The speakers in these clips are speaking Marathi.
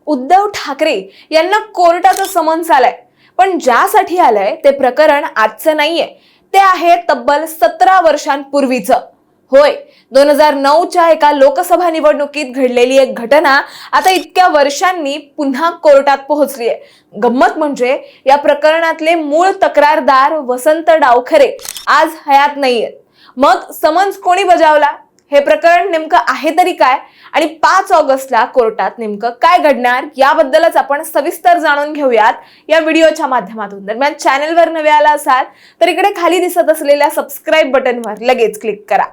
उद्धव ठाकरे यांना कोर्टाचं समन्स आलंय, पण ज्यासाठी आलंय ते प्रकरण आजचं नाहीये, ते आहे तब्बल 17 वर्षांपूर्वीचं. होय, 2009च्या एका लोकसभा निवडणुकीत घडलेली एक घटना आता इतक्या वर्षांनी पुन्हा कोर्टात पोहोचली आहे. गंमत म्हणजे या प्रकरणातले मूळ तक्रारदार वसंत डावखरे आज हयात नाहीयेत. मग समन्स कोणी बजावला? हे प्रकरण नेमकं आहे तरी काय, आणि 5 ऑगस्टला कोर्टात नेमकं काय घडणार याबद्दलच आपण सविस्तर जाणून घेऊयात या व्हिडिओच्या माध्यमातून. दरम्यान चॅनलवर नवे आला असाल तर इकडे खाली दिसत असलेल्या सबस्क्राईब बटनवर लगेच क्लिक करा.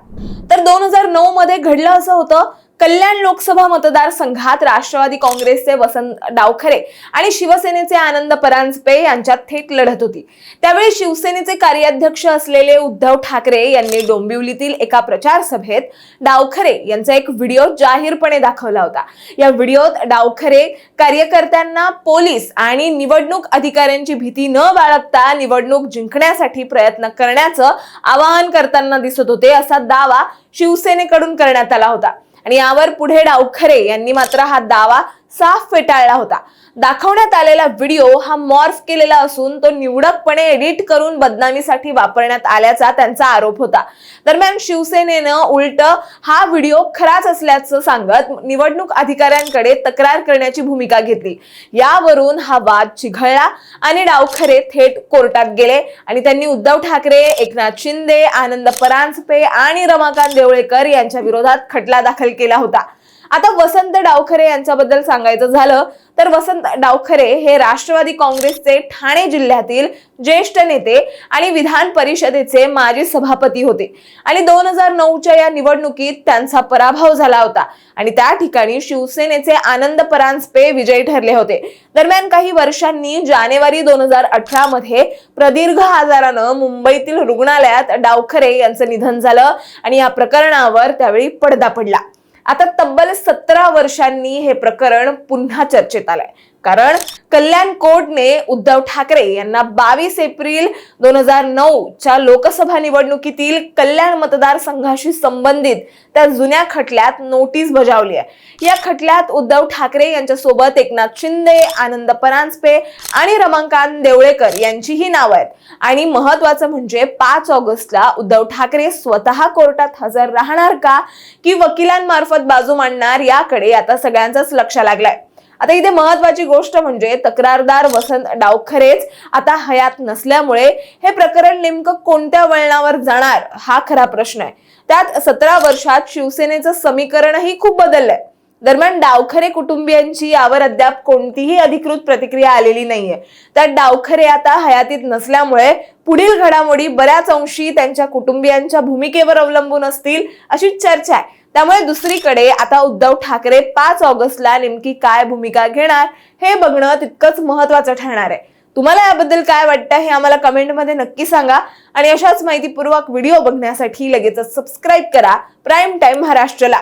तर 2009 मध्ये घडलं असं होतं, कल्याण लोकसभा मतदारसंघात राष्ट्रवादी काँग्रेसचे वसंत डावखरे आणि शिवसेनेचे आनंद परांजपे यांच्यात थेट लढत होती. त्यावेळी शिवसेनेचे कार्याध्यक्ष असलेले उद्धव ठाकरे यांनी डोंबिवलीतील एका प्रचार सभेत डावखरे यांचा एक व्हिडिओ जाहीरपणे दाखवला होता. या व्हिडिओत डावखरे कार्यकर्त्यांना पोलीस आणि निवडणूक अधिकाऱ्यांची भीती न बाळगता निवडणूक जिंकण्यासाठी प्रयत्न करण्याचं आवाहन करताना दिसत होते, असा दावा शिवसेनेकडून करण्यात आला होता. आणि यावर पुढे डावखरे यांनी मात्र हा दावा साफ फेटाळला होता. दाखवण्यात आलेला व्हिडिओ हा मॉर्फ केलेला असून तो निवडकपणे एडिट करून बदनामीसाठी वापरण्यात आल्याचा त्यांचा आरोप होता. दरम्यान शिवसेनेनं उलट हा व्हिडिओ खराच असल्याचं सांगत निवडणूक अधिकाऱ्यांकडे तक्रार करण्याची भूमिका घेतली. यावरून हा वाद चिघळला आणि डावखरे थेट कोर्टात गेले आणि त्यांनी उद्धव ठाकरे, एकनाथ शिंदे, आनंद परांजपे आणि रमाकांत देवळेकर यांच्या विरोधात खटला दाखल केला होता. आता वसंत डावखरे यांच्याबद्दल सांगायचं झालं तर वसंत डावखरे हे राष्ट्रवादी काँग्रेसचे ठाणे जिल्ह्यातील ज्येष्ठ नेते आणि विधान परिषदेचे माजी सभापती होते आणि 2009च्या या निवडणुकीत त्यांचा पराभव झाला होता आणि त्या ठिकाणी शिवसेनेचे आनंद परांजपे विजयी ठरले होते. दरम्यान काही वर्षांनी जानेवारी 2018 मध्ये प्रदीर्घ आजारानं मुंबईतील रुग्णालयात डावखरे यांचं निधन झालं आणि या प्रकरणावर त्यावेळी पडदा पडला. आता तब्बल 17 वर्षांनी हे प्रकरण पुन्हा चर्चेत आलंय, कारण कल्याण कोर्टने उद्धव ठाकरे यांना 22 एप्रिल 2009च्या लोकसभा निवडणुकीतील कल्याण मतदारसंघाशी संबंधित त्या जुन्या खटल्यात नोटीस बजावली आहे. या खटल्यात उद्धव ठाकरे यांच्यासोबत एकनाथ शिंदे, आनंद परांजपे आणि रमाकांत देवळेकर यांचीही नावं आहेत. आणि महत्वाचं म्हणजे 5 ऑगस्टला उद्धव ठाकरे स्वतः कोर्टात हजर राहणार का की वकिलांमार्फत बाजू मांडणार, याकडे आता सगळ्यांचंच लक्ष लागलंय. आता इथे महत्वाची गोष्ट म्हणजे तक्रारदार वसंत डावखरेच आता हयात नसल्यामुळे हे प्रकरण नेमकं कोणत्या वळणावर जाणार हा खरा प्रश्न आहे. त्यात 17 वर्षात शिवसेनेचं समीकरणही खूप बदललंय. दरम्यान डावखरे कुटुंबियांची यावर अद्याप कोणतीही अधिकृत प्रतिक्रिया आलेली नाहीये. त्यात डावखरे आता हयातीत नसल्यामुळे पुढील घडामोडी बऱ्याच अंशी त्यांच्या कुटुंबियांच्या भूमिकेवर अवलंबून असतील अशी चर्चा आहे. त्यामुळे दुसरीकडे आता उद्धव ठाकरे 5 ऑगस्टला नेमकी काय भूमिका घेणार हे बघणं तितकंच महत्वाचं ठरणार आहे. तुम्हाला याबद्दल काय वाटतं हे आम्हाला कमेंटमध्ये नक्की सांगा आणि अशाच माहितीपूर्वक व्हिडिओ बघण्यासाठी लगेचच सबस्क्राईब करा प्राईम टाइम महाराष्ट्रला.